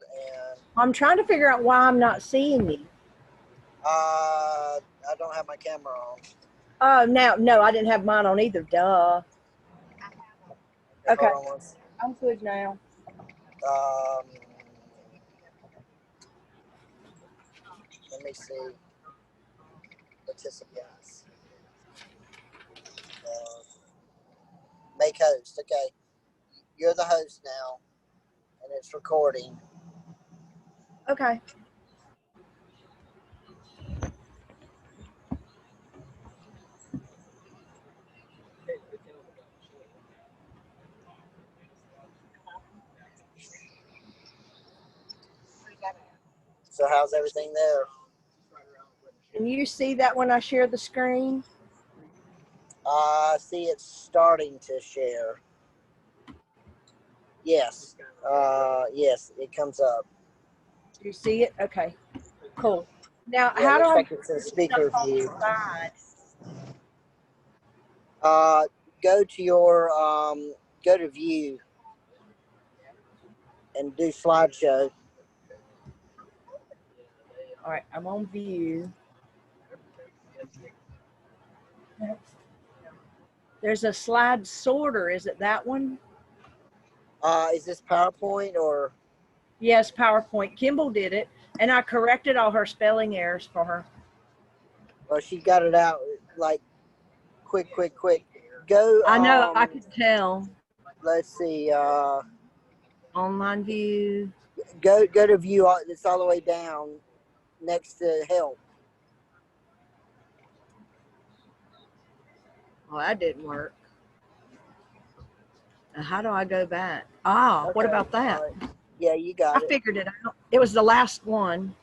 out, and I'm trying to figure out why I'm not seeing you. I don't have my camera on. Oh, no, I didn't have mine on either. Duh. Okay. I'm good now. Let me see. Participants. Make host. Okay. You're the host now, and it's recording. Okay. So how's everything there? Can you see that when I share the screen? See, it's starting to share. Yes. Yes, it comes up. Do you see it? Okay. Cool. Now, Yeah, how do I like it's a speaker view. Go to your go to view and do slideshow. All right, I'm on view. There's a slide sorter. Is it that one? Is this PowerPoint or? Yes, PowerPoint. Kimball did it, and I corrected all her spelling errors for her. Well, she got it out like quick. Go. I know. I could tell. Let's see. Online view. Go to view. It's all the way down next to help. Oh, that didn't work. Now, how do I go back? Ah, okay. What about that? Right. Yeah, you got it. I figured it out. It was the last one.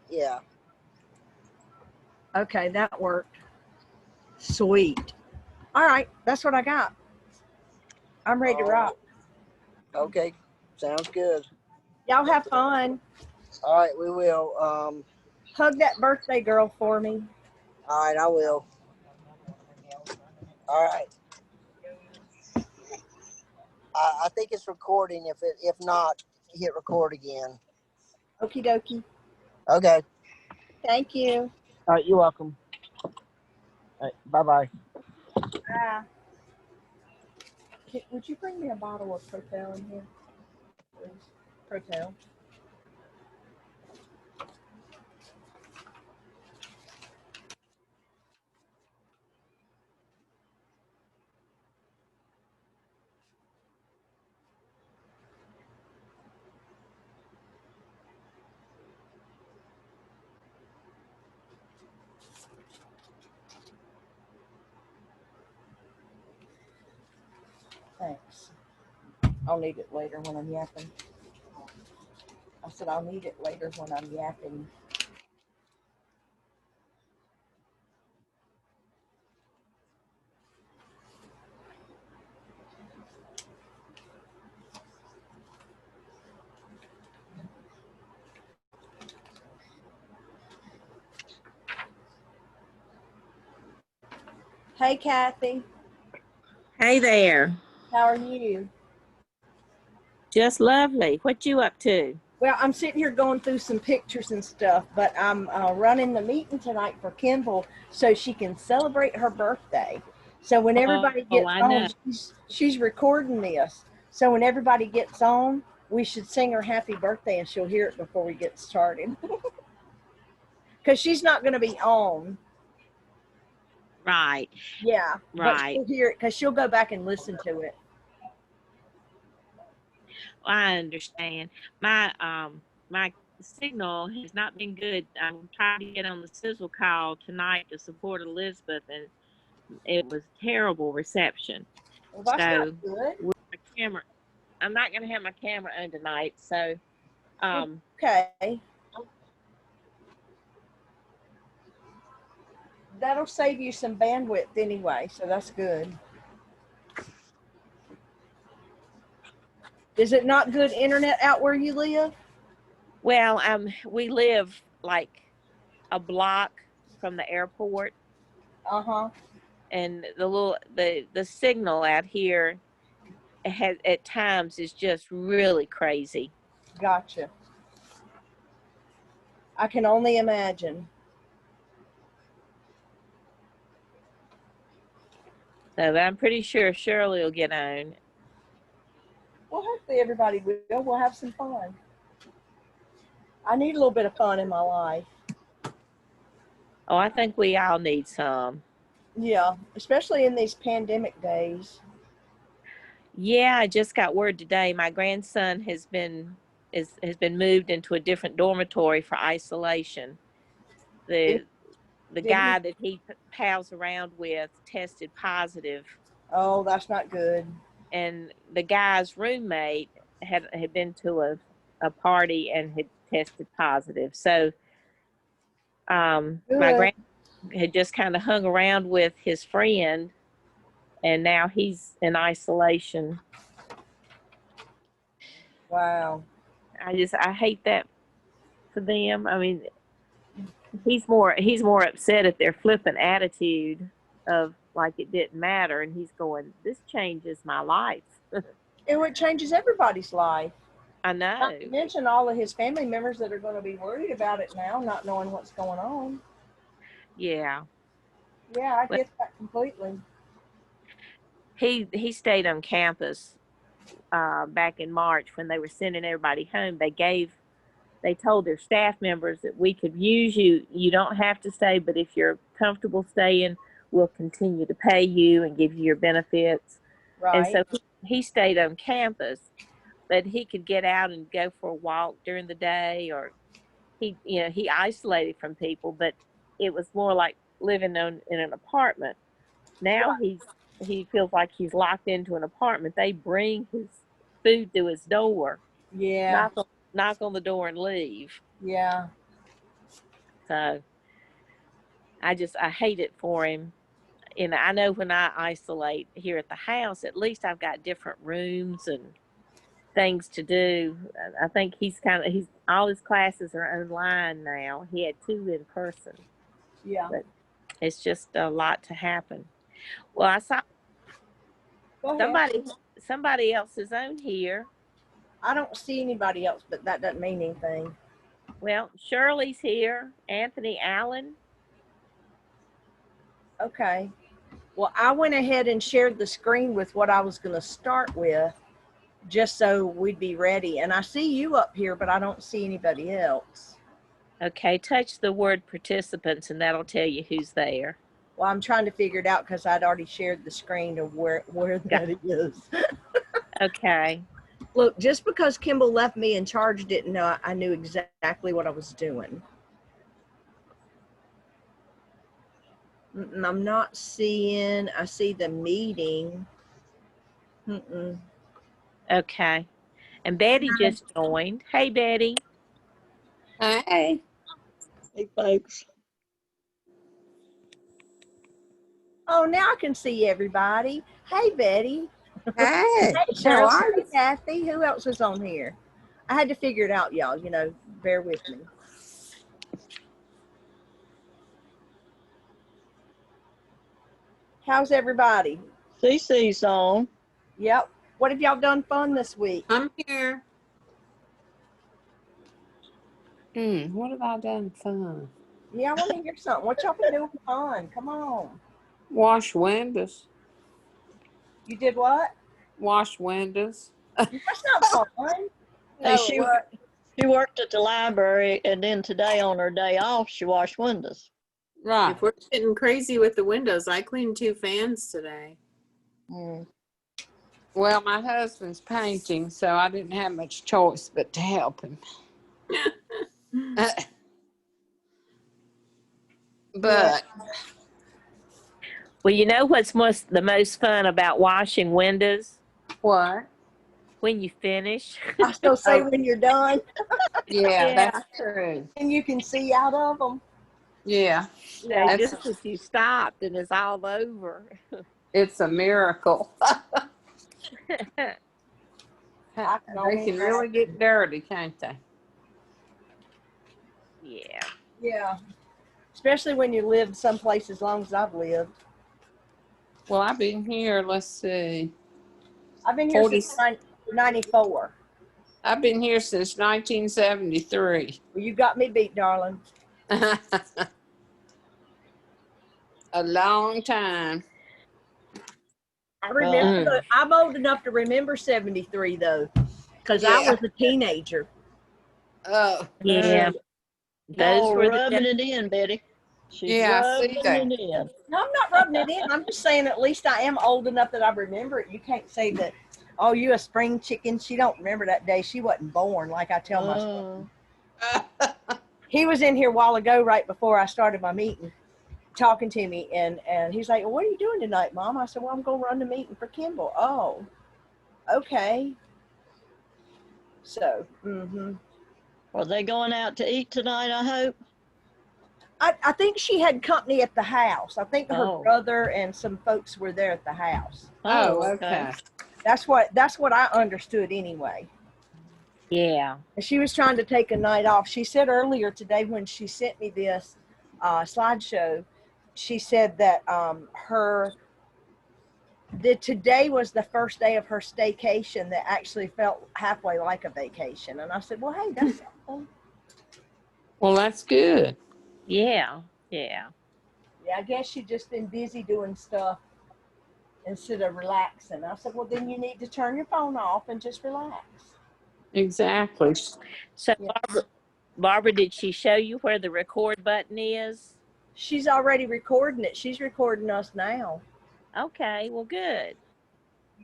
Yeah. Okay, that worked. Sweet. All right, that's what I got. I'm ready to rock. Okay, sounds good. Y'all have fun. All right, we will. Hug that birthday girl for me. All right, I will. All right. I think it's recording. If not, hit record again. Okie dokie. Okay. Thank you. All right, you're welcome. All right, bye-bye. Bye. Would you bring me a bottle of Protel in here? Please? Protel. Thanks. I'll need it later when I'm yapping. I said I'll need it later when I'm yapping. Hey, Kathy. Hey there. How are you? Just lovely. What you up to? Well, I'm sitting here going through some pictures and stuff, but I'm running the meeting tonight for Kimball so she can celebrate her birthday. So when everybody gets on, she's recording this. So when everybody gets on, we should sing her happy birthday and she'll hear it before we get started. Because she's not going to be on. Right. Yeah. Right. But she'll hear it because she'll go back and listen to it. I understand. My signal has not been good. I'm trying to get on the sizzle call tonight to support Elizabeth, and it was terrible reception. Well, that's not good. With my camera, I'm not going to have my camera on tonight, so okay. That'll save you some bandwidth anyway, so that's good. Is it not good internet out where you live? Well, we live like a block from the airport. Uh-huh. And the signal out here has at times is just really crazy. Gotcha. I can only imagine. So I'm pretty sure Shirley will get on. Well, hopefully everybody will. We'll have some fun. I need a little bit of fun in my life. Oh, I think we all need some. Yeah, especially in these pandemic days. Yeah, I just got word today. My grandson has been moved into a different dormitory for isolation. The the Did he? guy that he pals around with tested positive, Oh, that's not good. and the guy's roommate had been to a party and had tested positive. So my Good. grand had just kind of hung around with his friend, and now he's in isolation. Wow. I hate that for them. I mean, he's more upset at their flippant attitude of like it didn't matter, and he's going, this changes my life. It changes everybody's life. I Not know. to mention all of his family members that are going to be worried about it now, not knowing what's going on. Yeah. Yeah, I But get that completely. he stayed on campus back in March when they were sending everybody home. They told their staff members that we could use you. You don't have to stay, but if you're comfortable staying, we'll continue to pay you and give you your benefits. And Right. so he stayed on campus, but he could get out and go for a walk during the day, or he isolated from people, but it was more like living in an apartment. Now Right. he feels like he's locked into an apartment. They bring his food to his door, Yeah. knock on the door and leave. Yeah. So I hate it for him. And I know when I isolate here at the house, at least I've got different rooms and things to do. I think he's all his classes are online now. He had 2 in person, Yeah. but it's just a lot to happen. Well, I saw Go ahead. somebody else is on here. I don't see anybody else, but that doesn't mean anything. Well, Shirley's here. Anthony Allen. Okay. Well, I went ahead and shared the screen with what I was going to start with, just so we'd be ready. And I see you up here, but I don't see anybody else. Okay, touch the word participants and that'll tell you who's there. Well, I'm trying to figure it out because I'd already shared the screen of where that is. Okay. Look, just because Kimball left me in charge didn't know I knew exactly what I was doing. I'm not seeing, I see the meeting. Okay. And Betty just joined. Hey, Betty. Hey. Hey, folks. Oh, now I can see everybody. Hey, Betty. Hey. Hey, How Cheryl. are Hey, you? Kathy. Who else is on here? I had to figure it out, y'all. Bear with me. How's everybody? CC's on. Yep. What have y'all done fun this week? I'm here. What have I done fun? Yeah, I want to hear something. What y'all been doing fun? Come on. Wash windows. You did what? Wash windows. That's not fun. Hey, she worked at the library, and then today on her day off, she washed windows. Right. If we're getting crazy with the windows, I cleaned 2 fans today. Well, my husband's painting, so I didn't have much choice but to help him. But Well, you know what's the most fun about washing windows? what? When you finish. I still say when you're done Yeah, Yeah. that's true. and you can see out of them. Yeah, Yeah. Just as you stopped and it's all over. it's a miracle. I can They only can really get dirty, can't they? Yeah. Yeah. Especially when you lived someplace as long as I've lived. Well, I've been here, let's see. I've been here 40 since 94. I've been here since 1973. Well, you got me beat, darling. A long time. I Well, remember. I'm old enough to remember 73 though, because I Yeah. was a teenager. Oh, Yeah, those y'all were the rubbing it in, Betty. She's yeah, I rubbing see that. it in. No, I'm not rubbing it in. I'm just saying at least I am old enough that I remember it. You can't say that, oh, you a spring chicken. She don't remember that day. She wasn't born, like I tell my son. He was in here a while ago, right before I started my meeting, talking to me, and he's like, well, what are you doing tonight, Mom? I said, well, I'm going to run the meeting for Kimball. Oh, okay. So, Are they going out to eat tonight, I hope? I think she had company at the house. I think her Oh. brother and some folks were there at the house. Oh, okay. That's what I understood anyway. yeah. And she was trying to take a night off. She said earlier today when she sent me this slideshow, she said that today was the first day of her staycation that actually felt halfway like a vacation. And I said, well, hey, that's something. Well, that's good. Yeah. Yeah. Yeah, I guess she's just been busy doing stuff instead of relaxing. I said, well, then you need to turn your phone off and just relax. Exactly. So Yeah. Barbara, did she show you where the record button is? She's already recording it. She's recording us now. Okay, well, good.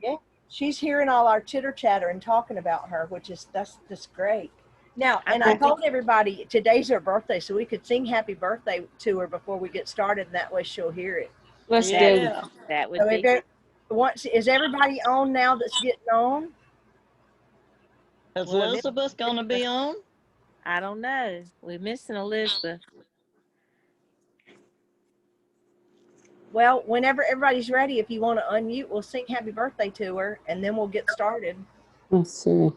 Yeah. She's hearing all our chitter chatter and talking about her, that's just great. Now, and I told everybody today's her birthday, so we could sing happy birthday to her before we get started, and that way she'll hear it. Let's do Yeah. That would So be good. is everybody on now that's getting on? Is Well, Elizabeth going to be on? I don't know. We're missing Elizabeth. Well, whenever everybody's ready, if you want to unmute, we'll sing happy birthday to her, and then we'll get started. Let's see.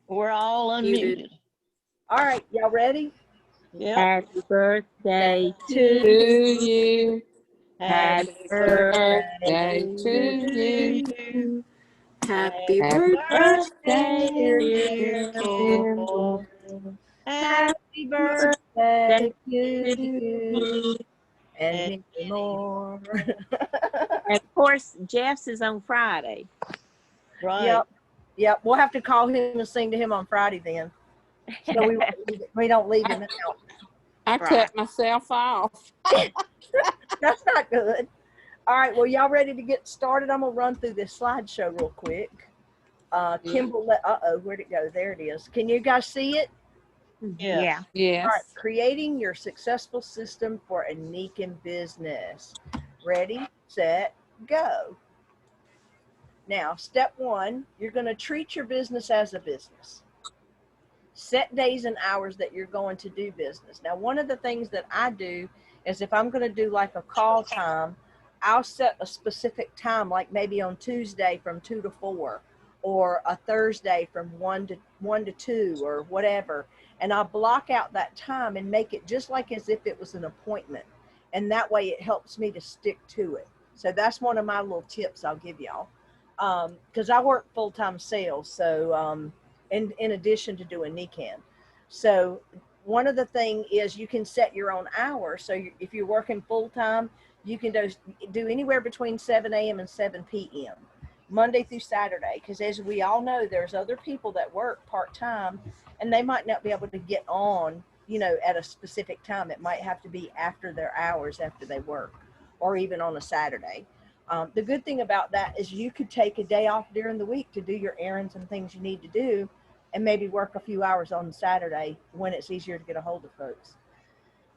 We're all Muted. unmuted. All right, y'all ready? Yep. Happy birthday To to you. Happy Happy Birthday to you. you. Happy Happy birthday, birthday, dear dear Kimball. Kimball. Happy birthday to you and many more. And of course, Jeff's is on Friday. Right. Yep. We'll have to call him and sing to him on Friday then. So we don't leave him out. I cut myself off. That's not good. All right. Well, y'all ready to get started? I'm gonna run through this slideshow real quick. Kimball, where'd it go? There it is. Can you guys see it? Yes. Yeah. Yes. All right. Creating your successful system for a Nikken business. Ready, set, go. Now, step one, you're going to treat your business as a business. Set days and hours that you're going to do business. Now, one of the things that I do is if I'm going to do like a call time, I'll set a specific time, like maybe on Tuesday from 2 to 4, or a Thursday from 1 to 2, or whatever. And I'll block out that time and make it just like as if it was an appointment. And that way it helps me to stick to it. So that's one of my little tips I'll give y'all. Because I work full-time sales, so in addition to doing Nikken. So one of the things is you can set your own hours. So if you're working full-time, you can do anywhere between 7 a.m. and 7 p.m. Monday through Saturday, because as we all know, there's other people that work part-time and they might not be able to get on, at a specific time. It might have to be after their hours after they work, or even on a Saturday. The good thing about that is you could take a day off during the week to do your errands and things you need to do, and maybe work a few hours on Saturday when it's easier to get a hold of folks.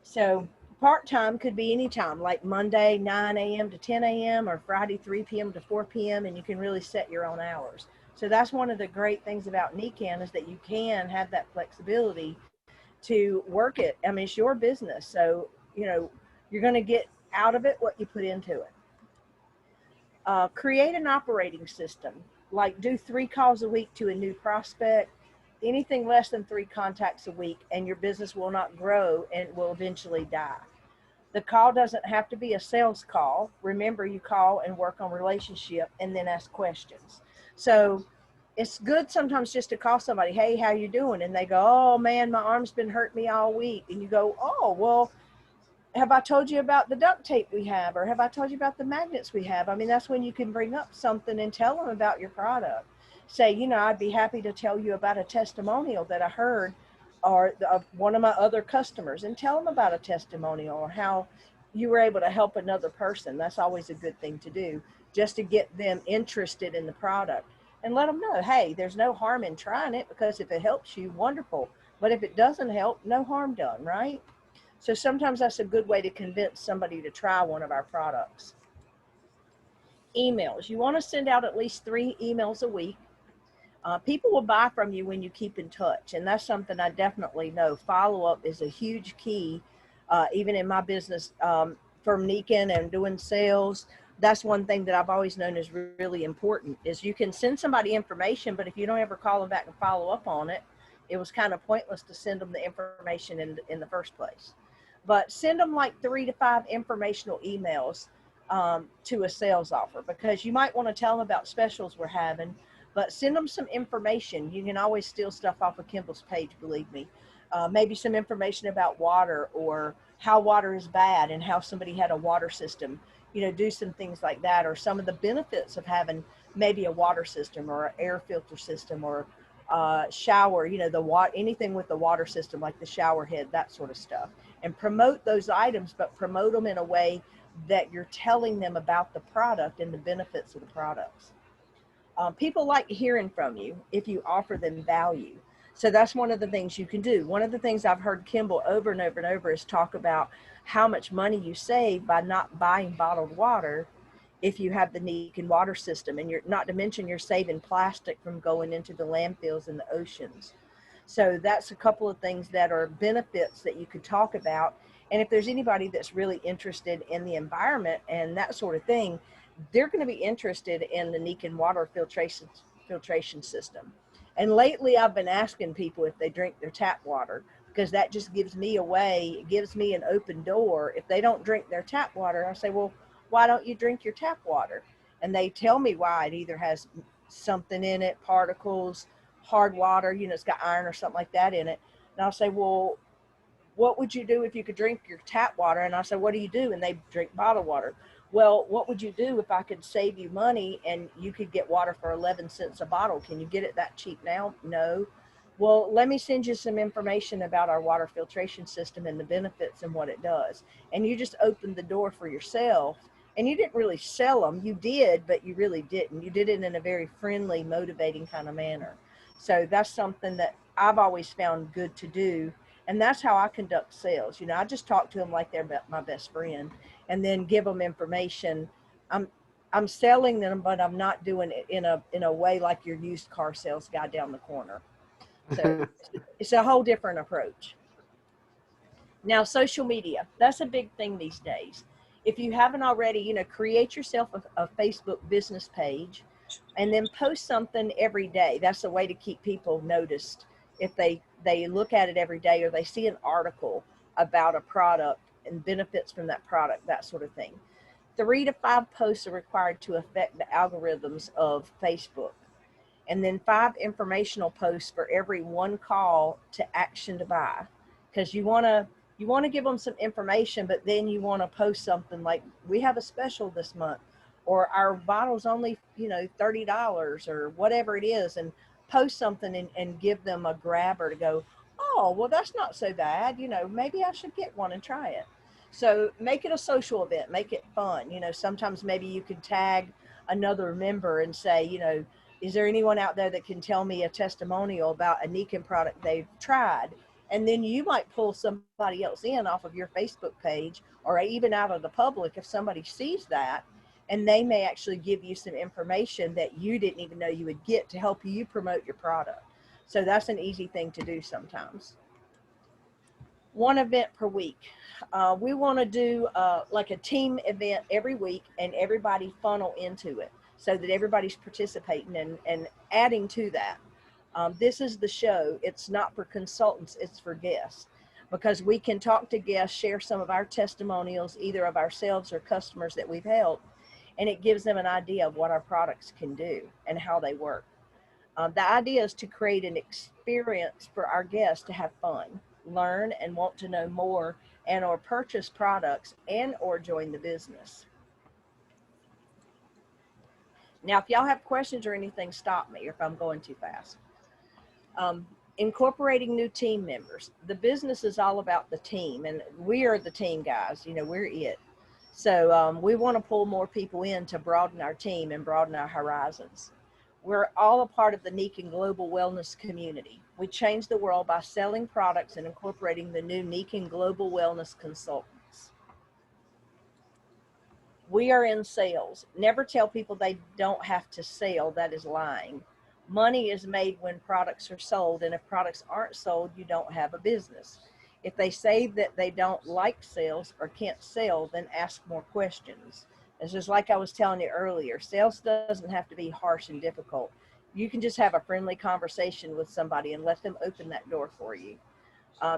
So part-time could be any time, like Monday 9 a.m. to 10 a.m. or Friday 3 p.m. to 4 p.m. and you can really set your own hours. So that's one of the great things about Nikken is that you can have that flexibility to work it. I mean, it's your business, so you're going to get out of it what you put into it. Create an operating system, like do 3 calls a week to a new prospect. Anything less than 3 contacts a week and your business will not grow and will eventually die. The call doesn't have to be a sales call. Remember, you call and work on relationship and then ask questions. So it's good sometimes just to call somebody, hey, how you doing? And they go, oh man, my arm's been hurting me all week. And you go, oh, well, have I told you about the duct tape we have? Or have I told you about the magnets we have? I mean, that's when you can bring up something and tell them about your product. Say, you know, I'd be happy to tell you about a testimonial that I heard or of one of my other customers, and tell them about a testimonial or how you were able to help another person. That's always a good thing to do, just to get them interested in the product and let them know, hey, there's no harm in trying it, because if it helps you, wonderful. But if it doesn't help, no harm done, right? So sometimes that's a good way to convince somebody to try one of our products. Emails. You want to send out at least 3 emails a week. People will buy from you when you keep in touch, and that's something I definitely know. Follow-up is a huge key, even in my business, from Nikken and doing sales. That's one thing that I've always known is really important, is you can send somebody information, but if you don't ever call them back and follow up on it, it was kind of pointless to send them the information in the first place. But send them like 3 to 5 informational emails to a sales offer, because you might want to tell them about specials we're having, but send them some information. You can always steal stuff off of Kimball's page, believe me. Maybe some information about water, or how water is bad and how somebody had a water system. You know, do some things like that, or some of the benefits of having maybe a water system or an air filter system, or shower, you know, anything with the water system, like the shower head, that sort of stuff. And promote those items, but promote them in a way that you're telling them about the product and the benefits of the products. People like hearing from you if you offer them value. So that's one of the things you can do. One of the things I've heard Kimball over and over and over is talk about how much money you save by not buying bottled water if you have the Nikken water system. And you're not to mention you're saving plastic from going into the landfills and the oceans. So that's a couple of things that are benefits that you could talk about. And if there's anybody that's really interested in the environment and that sort of thing, they're going to be interested in the Nikken water filtration system. And lately I've been asking people if they drink their tap water, because that just gives me a way, it gives me an open door. If they don't drink their tap water, I say, well, why don't you drink your tap water? And they tell me why. It either has something in it, particles, hard water, you know, it's got iron or something like that in it. And I'll say, well, what would you do if you could drink your tap water? And I said, what do you do? And they drink bottled water. Well, what would you do if I could save you money and you could get water for 11 cents a bottle? Can you get it that cheap now? No. Well, let me send you some information about our water filtration system and the benefits and what it does. And you just opened the door for yourself. And you didn't really sell them. You did, but you really didn't. You did it in a very friendly, motivating kind of manner. So that's something that I've always found good to do. And that's how I conduct sales. You know, I just talk to them like they're my best friend, and then give them information. I'm selling them, but I'm not doing it in a way like your used car sales guy down the corner. So it's a whole different approach. Now, social media, that's a big thing these days. If you haven't already, you know, create yourself a Facebook business page and then post something every day. That's a way to keep people noticed. If they look at it every day, or they see an article about a product and benefits from that product, that sort of thing. 3 to 5 posts are required to affect the algorithms of Facebook. And then 5 informational posts for every 1 call to action to buy. Because you want to give them some information, but then you want to post something like, we have a special this month, or our bottle's only, you know, $30 or whatever it is, and post something and give them a grabber to go, oh, well, that's not so bad. You know, maybe I should get one and try it. So make it a social event, make it fun. You know, sometimes maybe you could tag another member and say, you know, is there anyone out there that can tell me a testimonial about a Nikken product they've tried? And then you might pull somebody else in off of your Facebook page, or even out of the public if somebody sees that, and they may actually give you some information that you didn't even know you would get to help you promote your product. So that's an easy thing to do sometimes. 1 event per week. We want to do like a team event every week, and everybody funnel into it so that everybody's participating and adding to that. This is the show. It's not for consultants, it's for guests, because we can talk to guests, share some of our testimonials, either of ourselves or customers that we've helped, and it gives them an idea of what our products can do and how they work. The idea is to create an experience for our guests to have fun, learn, and want to know more, and or purchase products and or join the business. Now, if y'all have questions or anything, stop me if I'm going too fast. Um, Incorporating new team members. The business is all about the team, and we are the team, guys. You know, we're it. So we want to pull more people in to broaden our team and broaden our horizons. We're all a part of the Nikken Global Wellness community. We change the world by selling products and incorporating the new Nikken Global Wellness consultants. We are in sales. Never tell people they don't have to sell. That is lying. Money is made when products are sold, and if products aren't sold, you don't have a business. If they say that they don't like sales or can't sell, then ask more questions. It's just like I was telling you earlier, sales doesn't have to be harsh and difficult. You can just have a friendly conversation with somebody and let them open that door for you.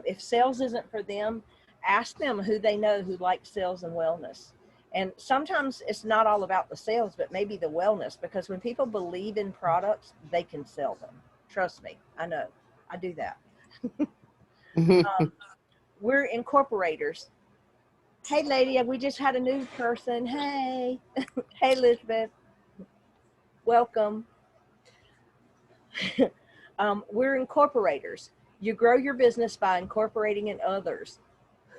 If sales isn't for them, ask them who they know who likes sales and wellness. And sometimes it's not all about the sales, but maybe the wellness, because when people believe in products, they can sell them. Trust me, I know. I do that. We're incorporators. Hey, lady, we just had a new person. Hey. Hey, Elizabeth. Welcome. We're incorporators. You grow your business by incorporating in others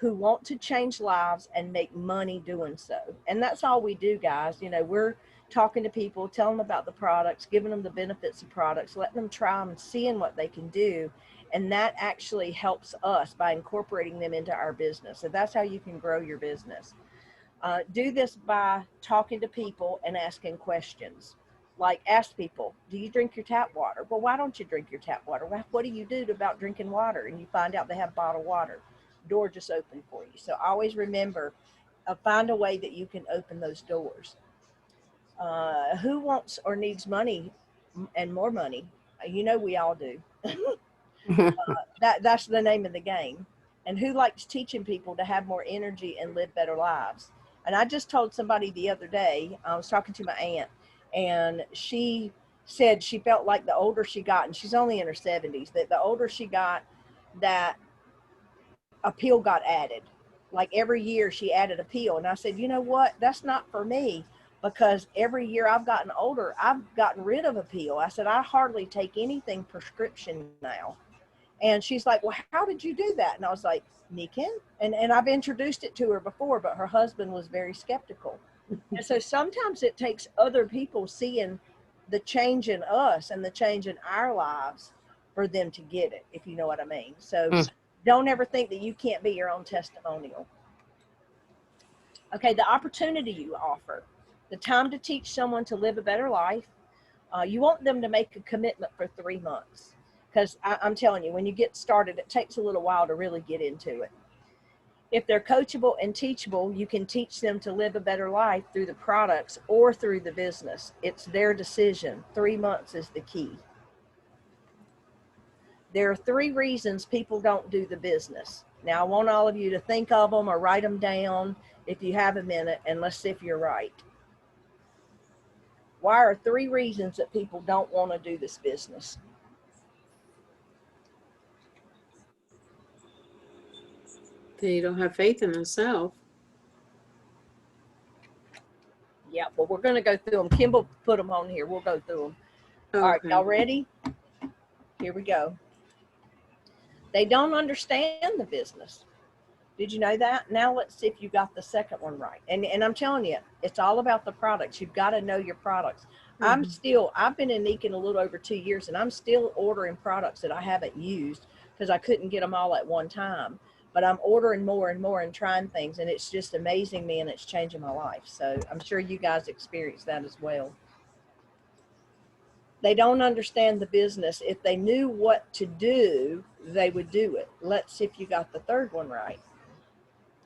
who want to change lives and make money doing so. And that's all we do, guys. You know, we're talking to people, telling them about the products, giving them the benefits of products, letting them try them and seeing what they can do. And that actually helps us by incorporating them into our business. So that's how you can grow your business. Do this by talking to people and asking questions. Like, ask people, do you drink your tap water? Well, why don't you drink your tap water? What do you do about drinking water? And you find out they have bottled water. Door just open for you. So always remember, find a way that you can open those doors. Who wants or needs money and more money? You know, we all do. That's the name of the game. And who likes teaching people to have more energy and live better lives? And I just told somebody the other day, I was talking to my aunt, and she said she felt like the older she got, and she's only in her 70s, that the older she got, that a pill got added. Like every year she added a pill. And I said, you know what? That's not for me, because every year I've gotten older, I've gotten rid of a pill. I said, I hardly take anything prescription now. And she's like, well, how did you do that? And I was like, Nikken. And I've introduced it to her before, but her husband was very skeptical. And so sometimes it takes other people seeing the change in us and the change in our lives for them to get it, if you know what I mean. So don't ever think that you can't be your own testimonial. Okay, the opportunity you offer, the time to teach someone to live a better life. You want them to make a commitment for 3 months, because I'm telling you, when you get started, it takes a little while to really get into it. If they're coachable and teachable, you can teach them to live a better life through the products or through the business. It's their decision. 3 months is the key. There are 3 reasons people don't do the business. Now, I want all of you to think of them or write them down if you have a minute, and let's see if you're right. Why are 3 reasons that people don't want to do this business? They don't have faith in themselves. Yeah, but we're going to go through them. Kimball put them on here. We'll go through them. Okay. All right, y'all ready? Here we go. They don't understand the business. Did you know that? Now let's see if you got the second one right. And I'm telling you, it's all about the products. You've got to know your products. I've been in Nikken a little over 2 years, and I'm still ordering products that I haven't used because I couldn't get them all at one time. But I'm ordering more and more and trying things, and it's just amazing me, and it's changing my life. So I'm sure you guys experience that as well. They don't understand the business. If they knew what to do, they would do it. Let's see if you got the third one right.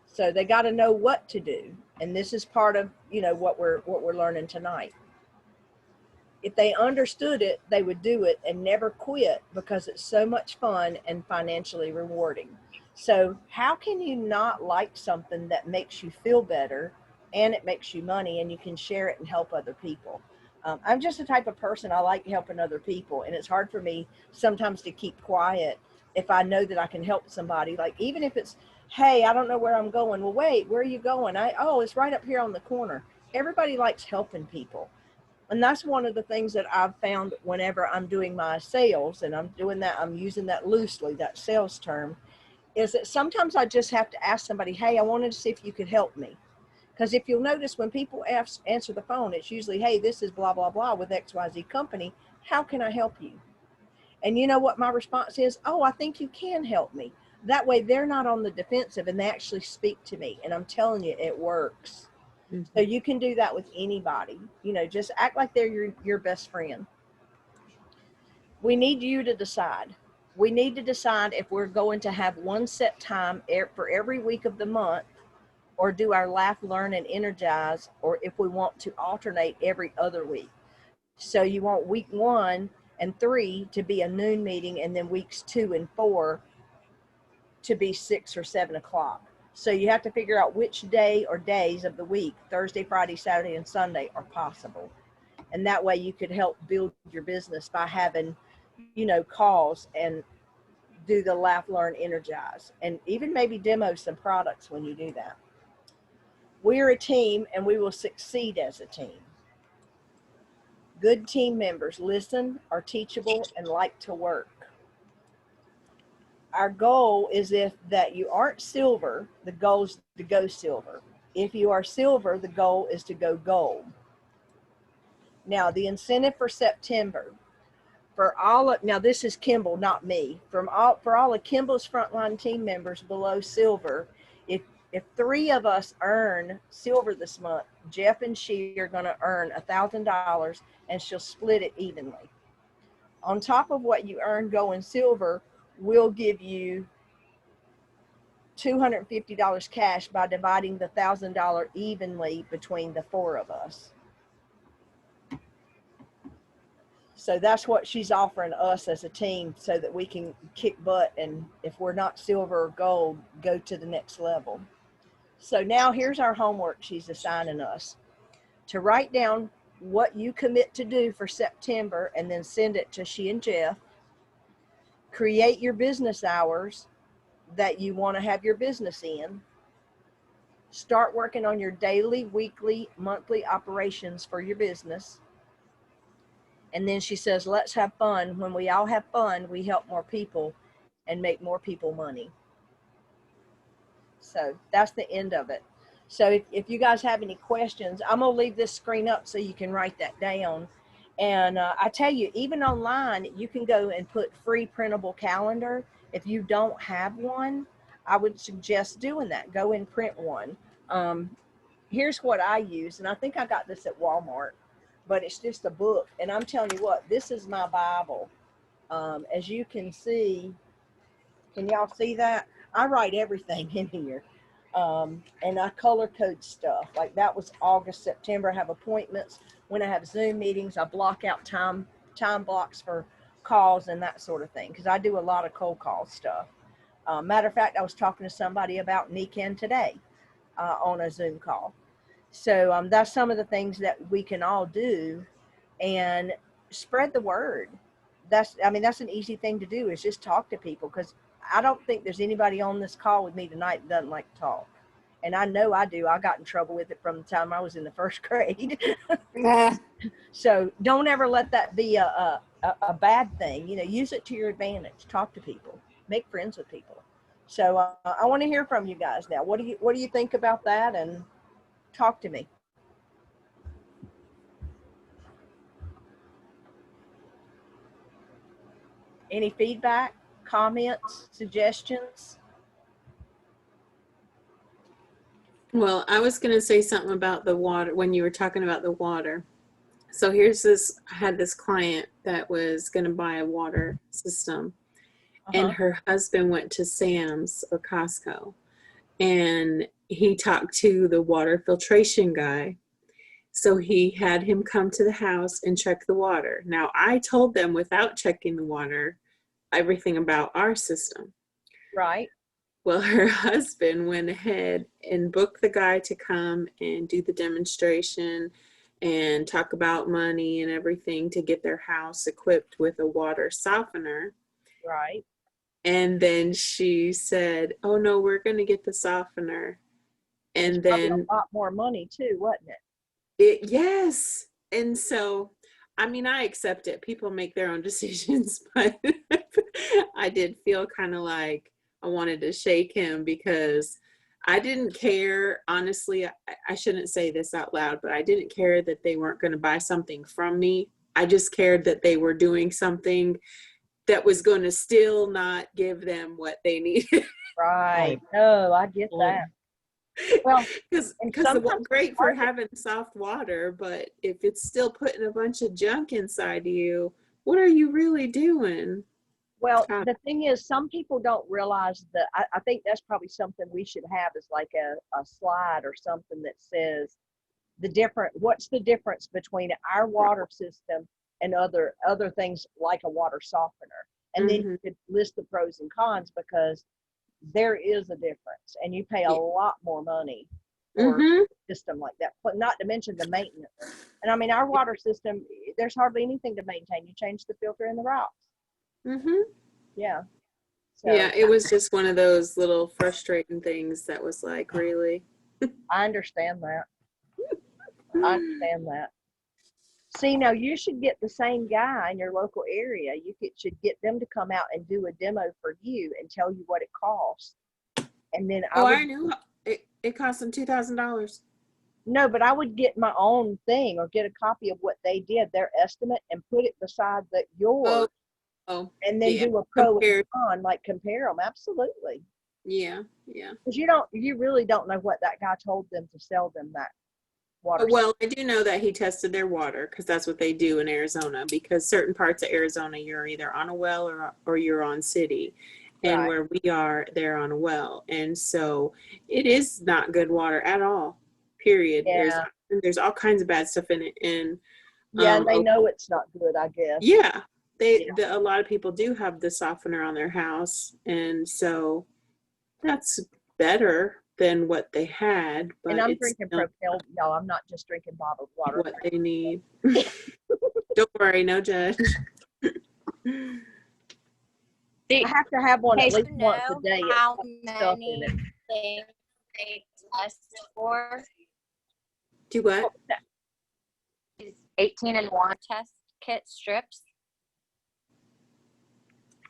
So they got to know what to do. And this is part of, you know, what we're learning tonight. If they understood it, they would do it and never quit, because it's so much fun and financially rewarding. So how can you not like something that makes you feel better and it makes you money and you can share it and help other people? I'm just the type of person, I like helping other people, and it's hard for me sometimes to keep quiet if I know that I can help somebody. Like, even if it's, hey, I don't know where I'm going. Well, wait, where are you going? Oh, it's right up here on the corner. Everybody likes helping people. And that's one of the things that I've found whenever I'm doing my sales, and I'm doing that, I'm using that loosely, that sales term, is that sometimes I just have to ask somebody, hey, I wanted to see if you could help me. Because if you'll notice, when people answer the phone, it's usually, hey, this is blah, blah, blah with XYZ company. How can I help you? And you know what my response is? Oh, I think you can help me. That way they're not on the defensive and they actually speak to me. And I'm telling you, it works. So you can do that with anybody. You know, just act like they're your best friend. We need you to decide. We need to decide if we're going to have one set time for every week of the month, or do our laugh, learn, and energize, or if we want to alternate every other week. So you want week 1 and 3 to be a noon meeting, and then weeks 2 and 4 to be 6 or 7 o'clock. So you have to figure out which day or days of the week, Thursday, Friday, Saturday, and Sunday, are possible. And that way you could help build your business by having, you know, calls and do the laugh, learn, energize, and even maybe demo some products when you do that. We're a team, and we will succeed as a team. Good team members listen, are teachable, and like to work. Our goal is that you aren't silver, the goal is to go silver. If you are silver, the goal is to go gold. Now, the incentive for September, now this is Kimball, not me, for all of Kimball's frontline team members below silver, if 3 of us earn silver this month, Jeff and she are going to earn $1,000, and she'll split it evenly. On top of what you earn going silver, we'll give you $250 cash by dividing the $1,000 evenly between the 4 of us. So that's what she's offering us as a team, so that we can kick butt, and if we're not silver or gold, go to the next level. So now here's our homework she's assigning us: to write down what you commit to do for September and then send it to she and Jeff. Create your business hours that you want to have your business in. Start working on your daily, weekly, monthly operations for your business. And then she says, let's have fun. When we all have fun, we help more people and make more people money. So that's the end of it. So if you guys have any questions, I'm going to leave this screen up so you can write that down. And I tell you, even online, you can go and put free printable calendar. If you don't have one, I would suggest doing that. Go and print one. Here's what I use, and I think I got this at Walmart, but it's just a book. And I'm telling you what, this is my Bible. As you can see, can y'all see that? I write everything in here. And I color code stuff. Like that was August, September. I have appointments. When I have Zoom meetings, I block out time blocks for calls and that sort of thing, because I do a lot of cold call stuff. Matter of fact, I was talking to somebody about Nikken today on a Zoom call. So that's some of the things that we can all do, and spread the word. That's an easy thing to do, is just talk to people, because I don't think there's anybody on this call with me tonight that doesn't like to talk. And I know I do. I got in trouble with it from the time I was in the first grade. So don't ever let that be a bad thing. You know, use it to your advantage. Talk to people. Make friends with people. So I want to hear from you guys now. What do you think about that? And talk to me. Any feedback, comments, suggestions? Well, I was going to say something about the water when you were talking about the water. So I had this client that was going to buy a water system, and her husband went to Sam's or Costco, and he talked to the water filtration guy. So he had him come to the house and check the water. Now, I told them without checking the water, everything about our system. Right. Well, her husband went ahead and booked the guy to come and do the demonstration, and talk about money and everything to get their house equipped with a water softener. Right. And then she said, "Oh no, we're going to get the softener." It's And probably then a lot more money too, wasn't it? yes. And so, I mean, I accept it. People make their own decisions, but I did feel kind of like I wanted to shake him because I didn't care. Honestly, I shouldn't say this out loud, but I didn't care that they weren't going to buy something from me. I just cared that they were doing something that was going to still not give them what they needed. Right. Oh, I get that. Well, Because and the sometimes great it's for hard to- having soft water, but if it's still putting a bunch of junk inside you, what are you really doing? well, Uh, the thing is, some people don't realize that. I think that's probably something we should have is like a slide or something that says what's the difference between our water system and other things like a water softener. And then Mhm. you could list the pros and cons because there is a difference and you pay a Yeah. lot more money for Mhm. a system like that, but not to mention the maintenance. And I mean, our water system, there's hardly anything to maintain. You change the filter and the rocks. Mhm. Yeah. So Yeah, it was just one of those little frustrating things that was like, really? I understand that. I understand that. See, now you should get the same guy in your local area. Should get them to come out and do a demo for you and tell you what it costs. And then Oh, I knew it cost them $2,000. no, but I would get my own thing or get a copy of what they did, their estimate, and put it beside yours, Oh, and then yeah. do a pro Compared. and con, like compare them. Absolutely, Yeah. because you really don't know what that guy told them to sell them that water. Well, I do know that he tested their water because that's what they do in Arizona, because certain parts of Arizona you're either on a well or you're on city. And Right. where we are, they're on a well. And so it is not good water at all. Period. Yeah. There's all kinds of bad stuff in it. And Yeah, and they know it's not good, I guess. yeah, Yeah. a lot of people do have the softener on their house, and so that's better than what they had, but And I'm it's drinking not Propel, y'all. I'm not just drinking bottled water. what they need. Don't worry, no judge. I have to have one Hey, at so least you once a know day. It's how got stuff in many it. things they test for? Do what? These 18 and 1 test kit strips.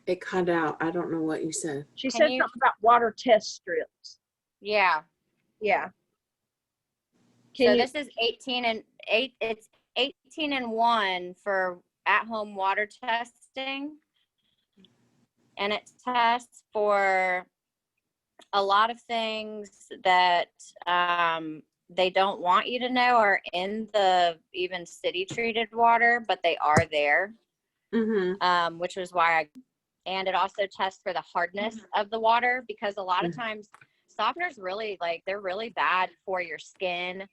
It cut out. I don't know what you said. She Can said you- something about water test strips. Yeah. Yeah. So this is 18 and 8. It's 18 and 1 for at-home water testing. And it tests for a lot of things that they don't want you to know are in the even city treated water, but they are there. Mm-hmm. Which was why and it also tests for the hardness of the water, because a lot of times softeners really they're really bad for your skin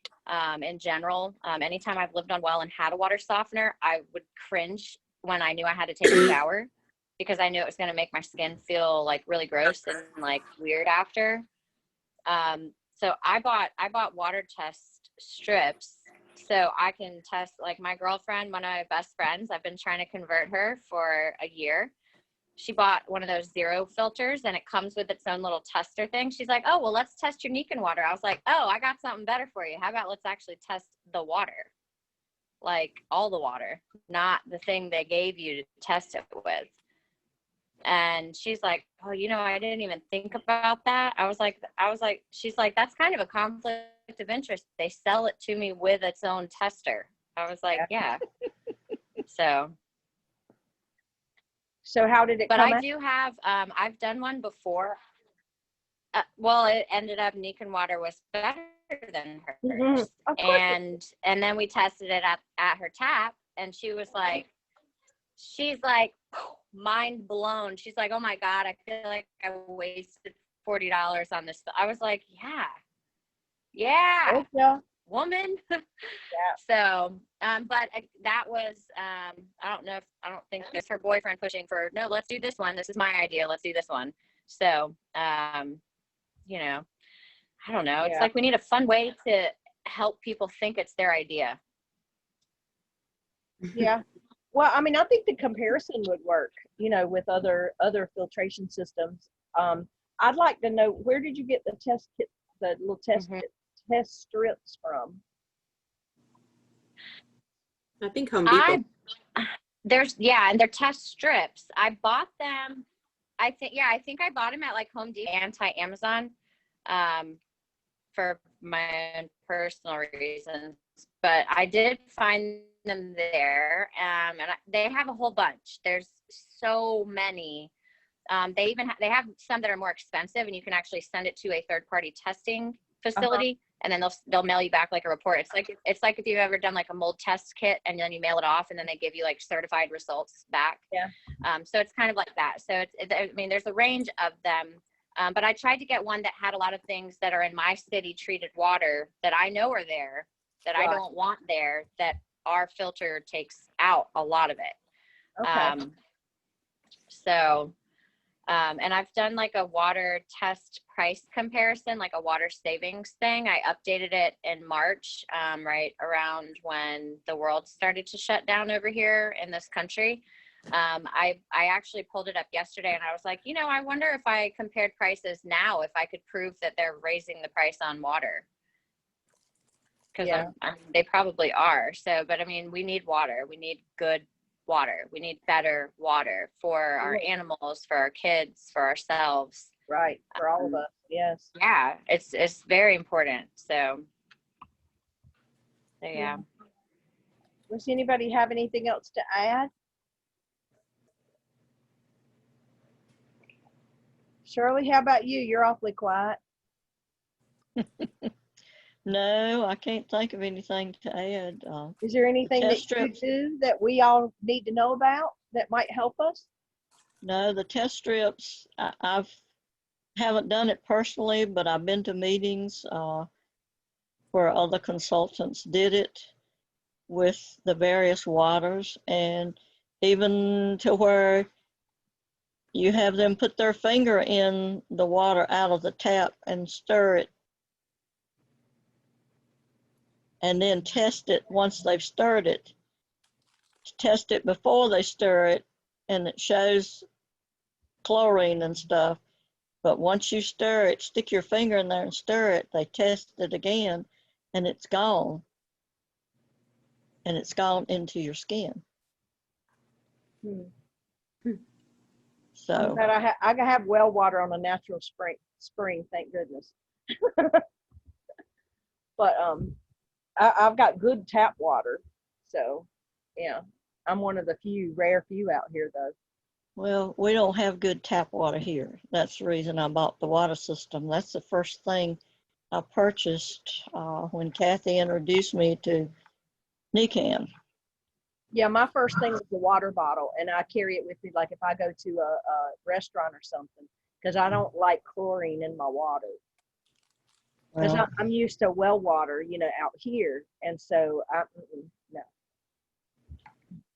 in general. Anytime I've lived on well and had a water softener, I would cringe when I knew I had to take a shower because I knew it was going to make my skin feel like really gross and like weird after. So I bought water test strips so I can test, like my girlfriend, one of my best friends, I've been trying to convert her for a year. She bought one of those zero filters and it comes with its own little tester thing. She's like, oh, well, let's test your Nikken water. I was like, oh, I got something better for you. How about let's actually test the water? Like all the water, not the thing they gave you to test it with. And she's like, oh, I didn't even think about that. I was like, she's like, that's kind of a conflict of interest. They sell it to me with its own tester. I was like, yeah. So how did it But come I out? do have, I've done one before. Well, it ended up Nikken water was better than hers. Mm-hmm. Of course. And then we tested it at her tap, and she's like mind blown. She's like, oh my God, I feel like I wasted $40 on this. I was like, yeah, woman. Yeah. So, but that was, I don't think it's her boyfriend pushing for, no, let's do this one. This is my idea. Let's do this one. So, I don't know. It's like we need a fun way to help people think it's their idea. Yeah. Well, I mean, I think the comparison would work, you know, with other filtration systems. I'd like to know, where did you get the test kit, the little Mhm. test strips from? I think Home Depot. And they're test strips. I bought them. I think I bought them at like Home Depot, Amazon, for my own personal reasons. But I did find them there, they have a whole bunch. There's so many. They have some that are more expensive, and you can actually send it to a third party testing facility, and then they'll mail you back like a report. It's like if you've ever done like a mold test kit, and then you mail it off, and then they give you like certified results back. Yeah. So it's kind of like that. So I mean, there's a range of them. But I tried to get one that had a lot of things that are in my city treated water that I know are there, that I Right. don't want there, that our filter takes out a lot of it. Okay. And I've done like a water test price comparison, like a water savings thing. I updated it in March, right around when the world started to shut down over here in this country. I actually pulled it up yesterday, and I was like, I wonder if I compared prices now, if I could prove that they're raising the price on water. Because Yeah. they probably are. So, but I mean, we need water. We need good water. We need better water for our animals, for our kids, for ourselves. Right. For all of us. Yes. Yeah, it's very important. So yeah. Does anybody have anything else to add? Shirley, how about you? You're awfully quiet. No, I can't think of anything to add. Is there anything that test you strips. do that we all need to know about that might help us? No, the test strips, haven't done it personally, but I've been to meetings where other consultants did it with the various waters, and even to where you have them put their finger in the water out of the tap and stir it, and then test it once they've stirred it. Test it before they stir it, and it shows chlorine and stuff. But once you stir it, stick your finger in there and stir it, they test it again, and it's gone. And it's gone into your skin. So. But I have well water on a natural spring, thank goodness. But I've got good tap water, so yeah, I'm one of the rare few out here though. Well, we don't have good tap water here. That's the reason I bought the water system. That's the first thing I purchased when Kathy introduced me to Nikken. Yeah, my first thing was the water bottle, and I carry it with me like if I go to a restaurant or something, because I don't like chlorine in my water. Because Well, I'm used to well water, out here, and so no.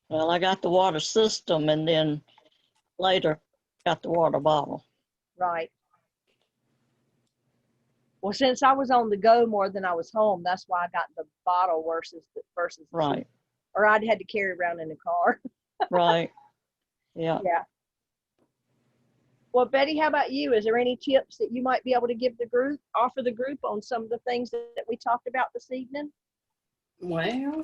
well, I got the water system, and then later got the water bottle. Right. Well, since I was on the go more than I was home, that's why I got the bottle versus Right. or I'd had to carry around in the car. Right. Yeah. Yeah. Well, Betty, how about you? Is there any tips that you might be able to offer the group on some of the things that we talked about this evening? Well,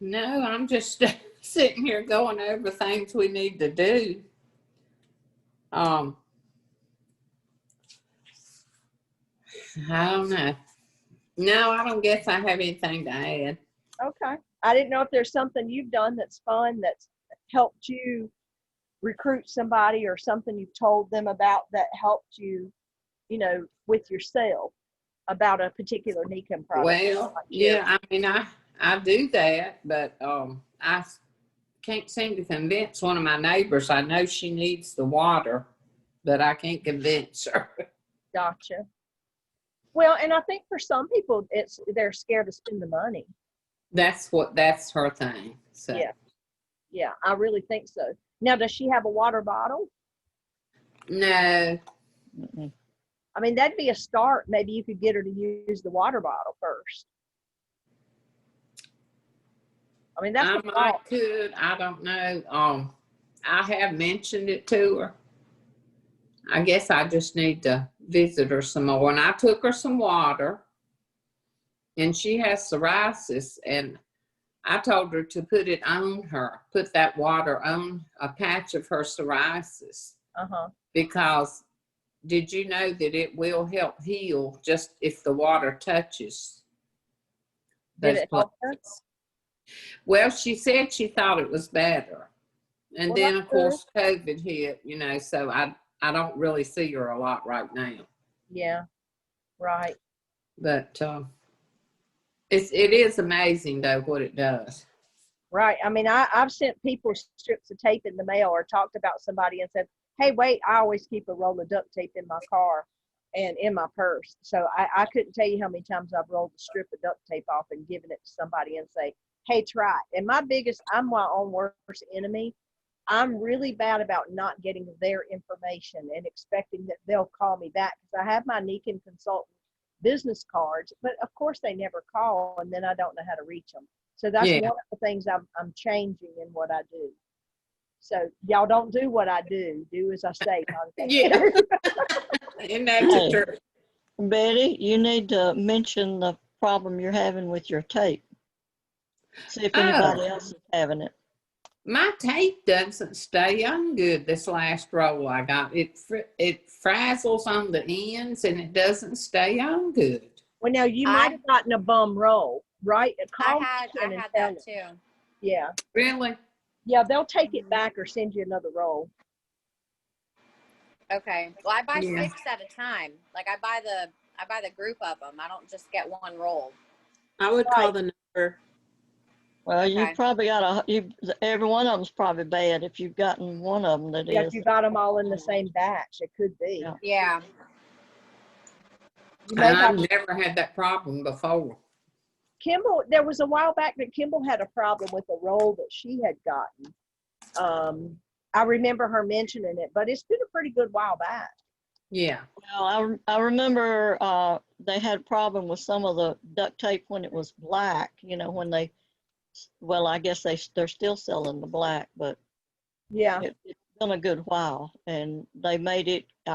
no, I'm just sitting here going over things we need to do. I don't know. No, I don't guess I have anything to add. Okay. I didn't know if there's something you've done that's fun, that's helped you recruit somebody, or something you've told them about that helped you, with yourself about a particular Nikken product. Well, yeah, I mean, I do that, but I can't seem to convince one of my neighbors. I know she needs the water, but I can't convince her. Gotcha. Well, and I think for some people, they're scared to spend the money. That's her thing. So Yeah, I really think so. Now, does she have a water bottle? no. Mm-mm. I mean, that'd be a start. Maybe you could get her to use the water bottle first. I mean, that's I the might thought. could. I don't know. I have mentioned it to her. I guess I just need to visit her some more. And I took her some water, and she has psoriasis, and I told her to put it on her, put that water on a patch of her psoriasis. Uh-huh. Because did you know that it will help heal just if the water touches Did those it help her? places? Well, she said she thought it was better. And Well, then, that's of good. course, COVID hit, so I don't really see her a lot right now. Yeah, right. But it is amazing, though, what it does. Right. I mean, I've sent people strips of tape in the mail or talked about somebody and said, hey, wait, I always keep a roll of duct tape in my car and in my purse. So I couldn't tell you how many times I've rolled a strip of duct tape off and given it to somebody and say, hey, try it. And I'm my own worst enemy. I'm really bad about not getting their information and expecting that they'll call me back because I have my Nikken consultant business cards, but of course they never call and then I don't know how to reach them. So that's Yeah. one of the things I'm changing in what I do. So y'all don't do what I do. Do as I say. Not as I Yeah. do. And that's Hey. a truth. Betty, you need to mention the problem you're having with your tape. See if anybody else is having it. My tape doesn't stay on good this last roll I got. It frazzles on the ends and it doesn't stay on good. Well, now you might have gotten a bum roll, right? I had that too. Yeah. Really? Yeah, they'll take it back or send you another roll. Okay. Well, I buy Yeah. 6 at a time. Like I buy the group of them. I don't just get one roll. I would call the number. Well, you Okay. probably got every one of them's probably bad if you've gotten one of them that Yeah, is. if you got them all in the same batch, it could be. Yeah. Yeah. You may have I've never had that problem before. Kimball. There was a while back that Kimball had a problem with a roll that she had gotten. I remember her mentioning it, but it's been a pretty good while back. Yeah. Well, I remember they had a problem with some of the duct tape when it was black, when I guess they're still selling the black, but Yeah. it's been a good while, and I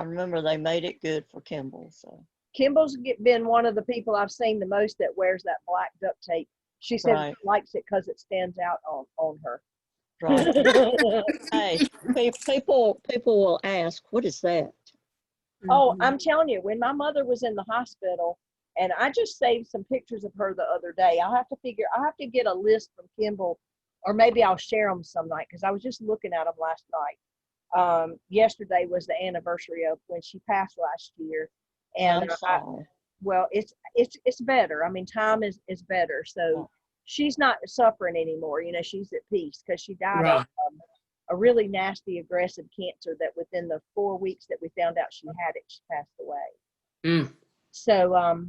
remember they made it good for Kimball, so. Kimball's been one of the people I've seen the most that wears that black duct tape. She said Right. she likes it because it stands out on her. Right. Hey, people will ask, what is that? Oh, I'm telling you, when my mother was in the hospital, and I just saved some pictures of her the other day. I'll have to get a list from Kimball, or maybe I'll share them some night because I was just looking at them last night. Yesterday was the anniversary of when she passed last year, and I'm sorry. well, it's better. I mean, time is better, so she's not suffering anymore. She's at peace because she died of a really nasty, aggressive cancer that within the 4 weeks that we found out she had it, she passed away. So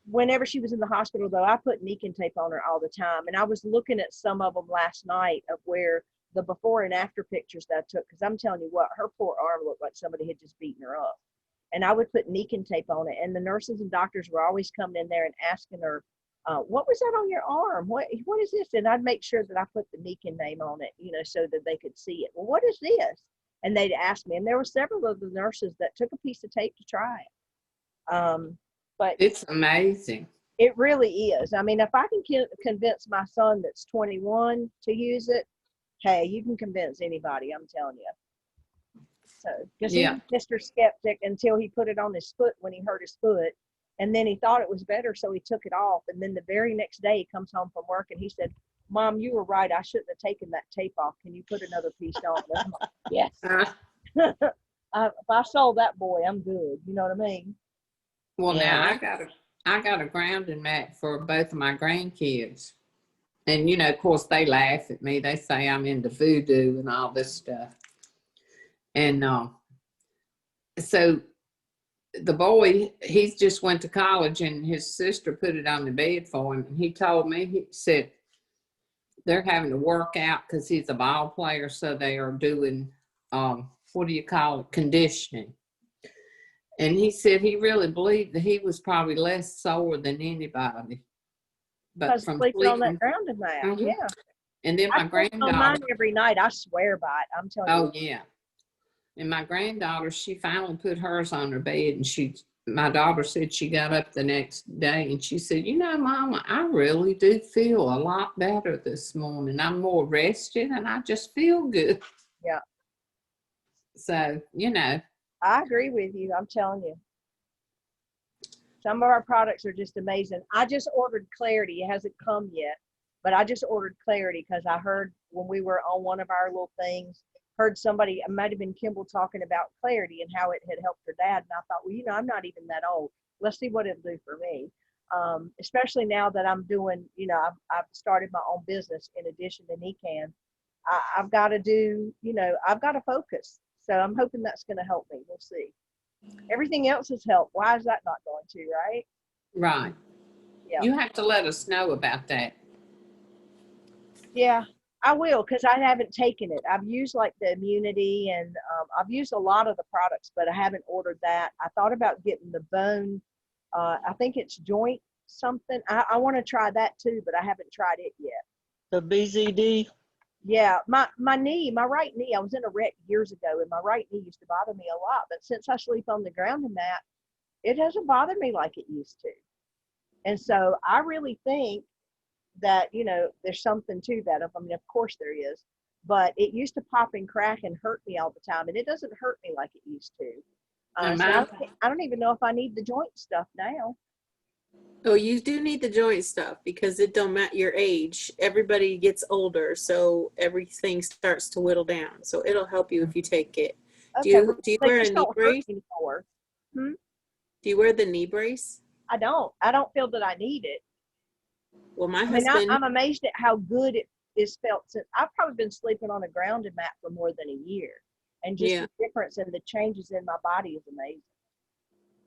whenever she was in the hospital, though, I put Nikken tape on her all the time. And I was looking at some of them last night of where the before and after pictures that I took, because I'm telling you what, her poor arm looked like somebody had just beaten her up. And I would put Nikken tape on it. And the nurses and doctors were always coming in there and asking her, what was that on your arm? What is this? And I'd make sure that I put the Nikken name on it, so that they could see it. Well, what is this? And they'd ask me. And there were several of the nurses that took a piece of tape to try it. But it's amazing. It really is. I mean, if I can convince my son that's 21 to use it, hey, you can convince anybody, I'm telling you. So, because he was Mr. Skeptic until he put it on his foot when he hurt his foot. And then he thought it was better, so he took it off. And then the very next day, he comes home from work and he said, Mom, you were right. I shouldn't have taken that tape off. Can you put another piece on? Yes. If I sold that boy, I'm good. You know what I mean? Well, now I got a grounding mat for both of my grandkids. And, of course, they laugh at me. They say I'm into voodoo and all this stuff. And so the boy, he's just went to college and his sister put it on the bed for him. And he told me, he said, they're having to work out because he's a ball player. So they are doing, conditioning. And he said he really believed that he was probably less sore than anybody. but from sleeping on that sleeping. grounding mat. Mhm. Yeah. And then I my sleep on mine granddaughter, every night. I swear by it. I'm telling you. oh yeah. And my granddaughter, she finally put hers on her bed, and my daughter said she got up the next day and she said, you know, Mama, I really do feel a lot better this morning. I'm more rested and I just feel good. Yeah. So, you know. I agree with you. I'm telling you. Some of our products are just amazing. I just ordered Clarity. It hasn't come yet, but I just ordered Clarity because I heard when we were on one of our little things, heard somebody, it might have been Kimball, talking about Clarity and how it had helped her dad. And I thought, well, you know, I'm not even that old. Let's see what it'll do for me. Especially now that I'm doing, you know, I've started my own business in addition to Nikken. I've got to do, you know, I've got to focus. So I'm hoping that's going to help me. We'll see. Everything else has helped. Why is that not going to, right? Right. Yeah. You have to let us know about that. Yeah, I will, because I haven't taken it. I've used like the immunity and I've used a lot of the products, but I haven't ordered that. I thought about getting the bone. I think it's joint something. I want to try that too, but I haven't tried it yet. The BZD. Yeah, my knee, my right knee, I was in a wreck years ago and my right knee used to bother me a lot. But since I sleep on the grounding mat, it doesn't bother me like it used to. And so I really think that, you know, there's something to that. I mean, of course there is, but it used to pop and crack and hurt me all the time. And it doesn't hurt me like it used to. So I don't even know if I need the joint stuff now. Oh, you do need the joint stuff because it don't matter your age. Everybody gets older, so everything starts to whittle down. So it'll help you if you take it. Okay, Do you wear a knee brace? Anymore. Do you wear the knee brace? I don't feel that I need it. Well, my husband. I'm amazed at how good it is felt since I've probably been sleeping on a grounded mat for more than a year, and just the difference and the changes in my body is amazing.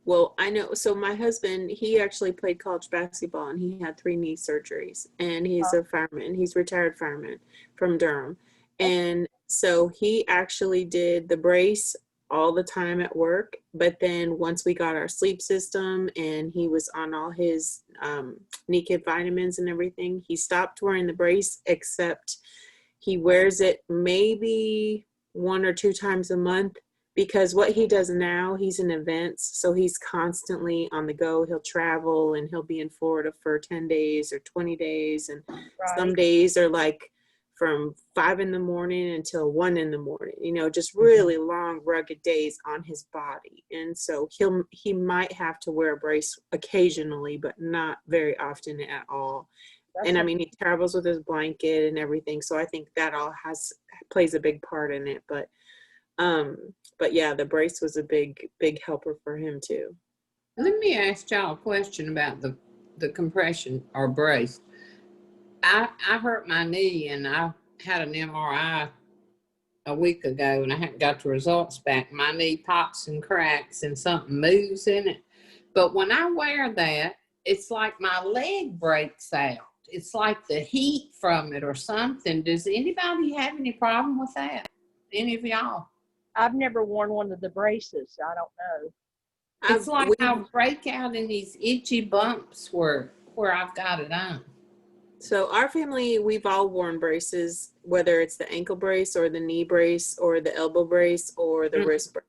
Well, I know. So my husband, he actually played college basketball and he had 3 knee surgeries, and he's a fireman. He's retired fireman from Durham. And so he actually did the brace all the time at work. But then once we got our sleep system and he was on all his Nikken vitamins and everything, he stopped wearing the brace, except he wears it maybe 1 or 2 times a month. Because what he does now, he's in events, so he's constantly on the go. He'll travel and he'll be in Florida for 10 days or 20 days. And some days are like from 5 in the morning until 1 in the morning, you know, just really long, rugged days on his body. And so he might have to wear a brace occasionally, but not very often at all. And I mean, he travels with his blanket and everything. So I think that all plays a big part in it. But yeah, the brace was a big helper for him too. Let me ask y'all a question about the compression or brace. I hurt my knee and I had an MRI a week ago and I haven't got the results back. My knee pops and cracks and something moves in it. But when I wear that, it's like my leg breaks out. It's like the heat from it or something. Does anybody have any problem with that? Any of y'all? I've never worn one of the braces. So I don't know. It's like I'll break out in these itchy bumps where I've got it on. So our family, we've all worn braces, whether it's the ankle brace or the knee brace or the elbow brace or the wrist brace.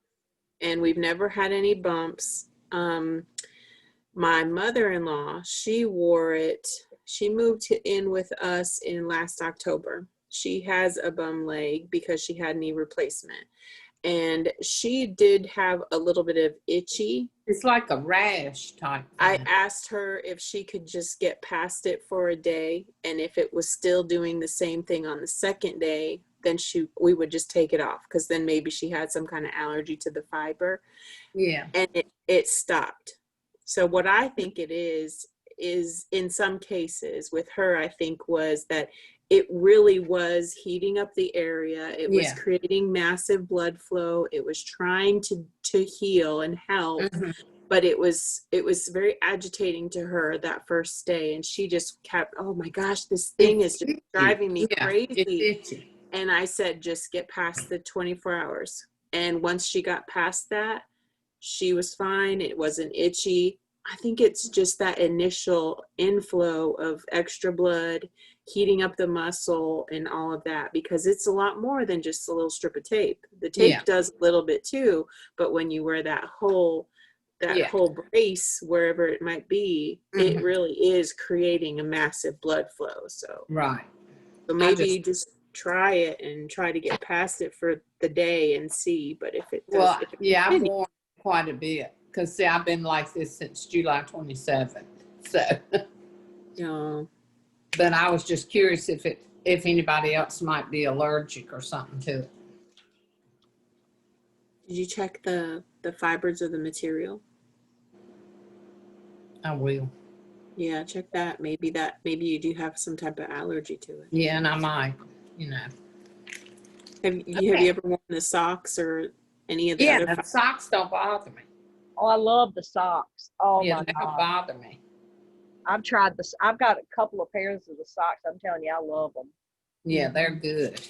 And we've never had any bumps. My mother-in-law, she wore it. She moved in with us in last October. She has a bum leg because she had knee replacement. And she did have a little bit of itchy. It's like a rash type thing. I asked her if she could just get past it for a day, and if it was still doing the same thing on the second day, then we would just take it off, because then maybe she had some kind of allergy to the fiber. Yeah. And it stopped. So what I think it is in some cases with her, I think was that it really was heating up the area. It was creating massive blood flow. It was trying to heal and help, but it was very agitating to her that first day. And she just kept, oh my gosh, this thing is just driving me crazy. It's itchy. And I said, just get past the 24 hours. And once she got past that, she was fine. It wasn't itchy. I think it's just that initial inflow of extra blood, heating up the muscle and all of that, because it's a lot more than just a little strip of tape. The tape Yeah. does a little bit too, but when you wear that whole brace, wherever it might be, it really is creating a massive blood flow. So Right. so maybe you just try it and try to get past it for the day and see. But if it does, Well, yeah, I've worn quite a bit because see, I've been like this since July 27th. So, but I was just curious if anybody else might be allergic or something to it. Did you check the fibers of the material? I will. Yeah, check that. Maybe you do have some type of allergy to it. Yeah, and I might, you know. Have you ever worn the socks or any of the other? Yeah, the socks don't bother me. Oh, I love the socks. Oh Yeah, my they don't God. bother me. I've tried this. I've got a couple of pairs of the socks. I'm telling you, I love them. Yeah, they're good.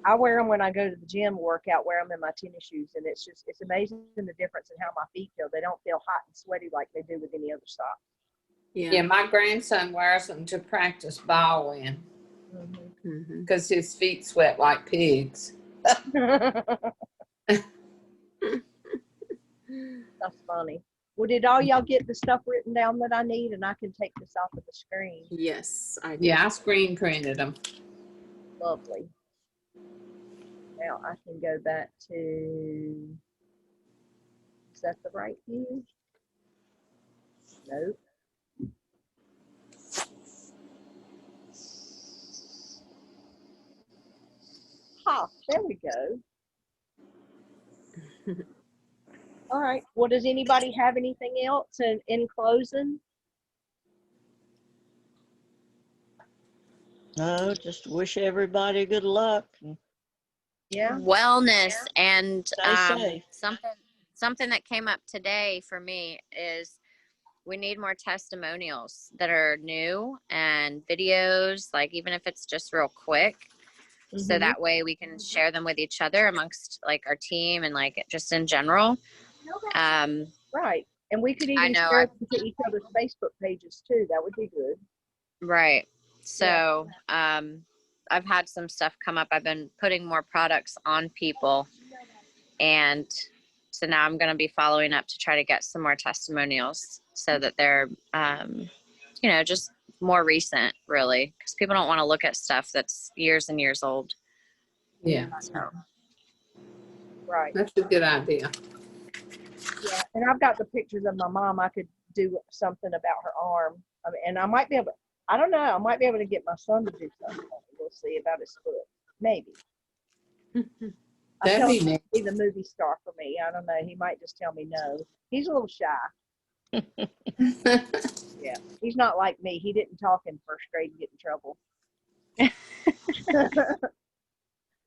I wear them when I go to the gym, work out, wear them in my tennis shoes. And it's amazing the difference in how my feet feel. They don't feel hot and sweaty like they do with any other sock. Yeah, my grandson wears them to practice ball in because his feet sweat like pigs. That's funny. Well, did all y'all get the stuff written down that I need, and I can take this off of the screen? Yes, I did. Yeah, I screen printed them. Lovely. Now I can go back to, is that the right view? Nope. Ha, there we go. All right. Well, does anybody have anything else in closing? No, just wish everybody good luck. Yeah. Wellness and Stay safe. something that came up today for me is we need more testimonials that are new and videos, like even if it's just real quick. So that way we can share them with each other amongst like our team and like just in general. Right. And we could even share them to each other's Facebook pages too. That would be good. Right. So I've had some stuff come up. I've been putting more products on people. And so now I'm going to be following up to try to get some more testimonials so that they're, you know, just more recent, really, because people don't want to look at stuff that's years and years old. Yeah. So. Right. That's a good idea. Yeah. And I've got the pictures of my mom. I could do something about her arm. I mean, and I might be able, I don't know, I might be able to get my son to do something. We'll see about his foot. Maybe. That'd be neat. Be the movie star for me. I don't know. He might just tell me no. He's a little shy. Yeah. He's not like me. He didn't talk in first grade and get in trouble.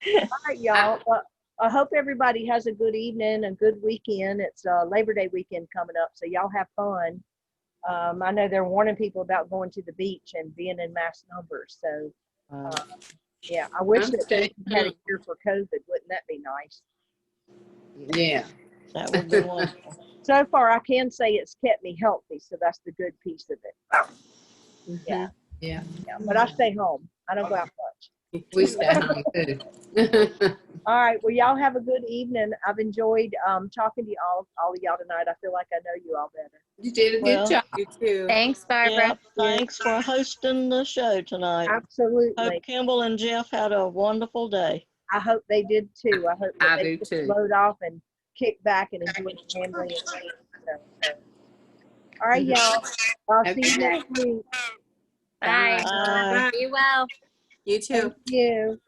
All right, y'all. Well, I hope everybody has a good evening, a good weekend. It's Labor Day weekend coming up, so y'all have fun. I know they're warning people about going to the beach and being in mass numbers. So, yeah, I wish that they had a cure for COVID. Wouldn't that be nice? Yeah. That would be wonderful. So far, I can say it's kept me healthy, so that's the good piece of it. Yeah. Yeah. But I stay home. I don't go out much. We stay home too. All right. Well, y'all have a good evening. I've enjoyed talking to all of y'all tonight. I feel like I know you all better. You did a good job. You too. Thanks, Barbara. Yeah, thanks for hosting the show tonight. Absolutely. Hope Kimball and Jeff had a wonderful day. I hope they did too. I hope that I they do just too. load off and kick back and enjoy the family. So. All right, y'all. I'll see you next week. Bye. Bye. Be well. You too. Thank you.